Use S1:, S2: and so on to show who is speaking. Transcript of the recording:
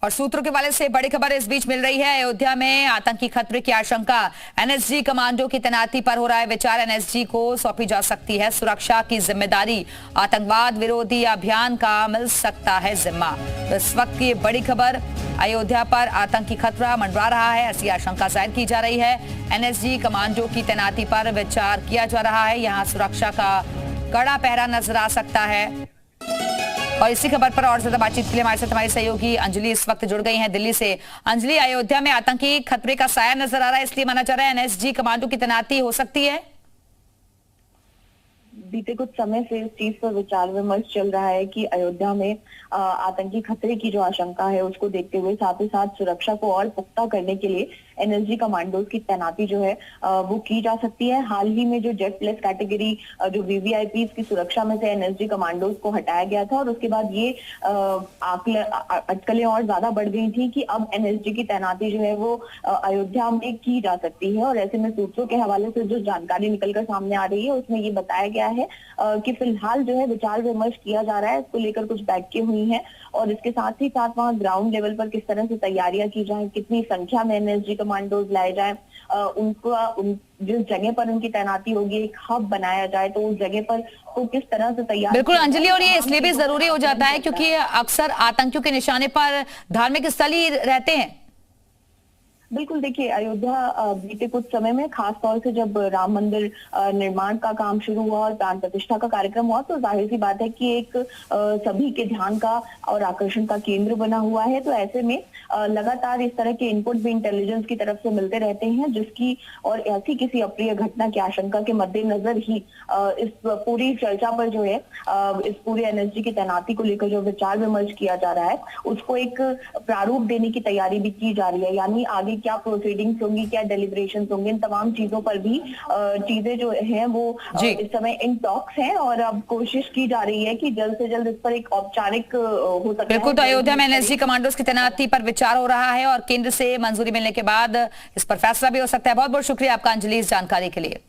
S1: और सूत्रों के हवाले से बड़ी खबर इस बीच मिल रही है। अयोध्या में आतंकी खतरे की आशंका, एनएसजी कमांडो की तैनाती पर हो रहा है विचार। एनएसजी को सौंपी जा सकती है सुरक्षा की जिम्मेदारी, आतंकवाद विरोधी अभियान का मिल सकता है जिम्मा। तो इस वक्त की बड़ी खबर, अयोध्या पर आतंकी खतरा मंडरा रहा है, ऐसी आशंका जाहिर की जा रही है। एनएसजी कमांडो की तैनाती पर विचार किया जा रहा है। यहाँ सुरक्षा का कड़ा पहरा नजर आ सकता है। और इसी खबर पर और ज्यादा बातचीत के लिए हमारे साथ हमारी सहयोगी अंजलि इस वक्त जुड़ गई हैं दिल्ली से। अंजलि, अयोध्या में आतंकी खतरे का साया नजर आ रहा है, इसलिए माना जा रहा है एनएसजी कमांडो की तैनाती हो सकती है।
S2: बीते कुछ समय से इस चीज पर विचार विमर्श चल रहा है कि अयोध्या में आतंकी खतरे की जो आशंका है उसको देखते हुए साथ ही साथ सुरक्षा को और पुख्ता करने के लिए एनएसजी कमांडोज की तैनाती जो है वो की जा सकती है। हाल ही में जो जेड प्लस कैटेगरी जो वीवीआईपी की सुरक्षा में से एनएसजी कमांडोज को हटाया गया था और उसके बाद ये अटकलें और ज्यादा बढ़ गई थी कि अब एनएसजी की तैनाती जो है वो अयोध्या में की जा सकती है। और ऐसे में सूत्रों के हवाले से जो जानकारी निकलकर सामने आ रही है उसमें ये बताया गया है कि फिलहाल जो है विचार विमर्श किया जा रहा है, इसको लेकर कुछ बैठकें हुई हैं और इसके साथ ही साथ वहाँ ग्राउंड लेवल पर किस तरह से तैयारियां की जाए, कितनी संख्या में एनएसजी कमांडोज लाए जाए, जिस जगह पर उनकी तैनाती होगी एक हब बनाया जाए तो उस जगह पर तो किस तरह से तैयार।
S1: बिल्कुल अंजलि, और ये इसलिए भी जरूरी हो जाता है क्योंकि अक्सर आतंकियों के निशाने पर धार्मिक स्थल ही रहते हैं।
S2: बिल्कुल, देखिए अयोध्या बीते कुछ समय में खास तौर से जब राम मंदिर निर्माण का काम शुरू हुआ और प्राण प्रतिष्ठा का कार्यक्रम हुआ तो जाहिर सी बात है कि एक सभी के ध्यान का और आकर्षण का केंद्र बना हुआ है। तो ऐसे में लगातार इस तरह के इनपुट भी इंटेलिजेंस की तरफ से मिलते रहते हैं, जिसकी और ऐसी किसी अप्रिय घटना की आशंका के मद्देनजर ही इस पूरी चर्चा पर जो है इस पूरे एनएसजी की तैनाती को लेकर जो विचार विमर्श किया जा रहा है उसको एक प्रारूप देने की तैयारी भी की जा रही है। यानी आगे क्या प्रोसीडिंग्स होंगी, क्या डेलिब्रेशंस होंगे, इन तमाम चीजों पर भी चीजें जो हैं वो इस समय इन टॉक्स हैं और अब कोशिश की जा रही है कि जल्द से जल्द इस पर एक औपचारिक हो सकता है।
S1: बिल्कुल, तो अयोध्या में एनएसजी कमांडोज की तैनाती पर विचार हो रहा है और केंद्र से मंजूरी मिलने के बाद इस पर फैसला भी हो सकता है। बहुत बहुत शुक्रिया आपका अंजलि इस जानकारी के लिए।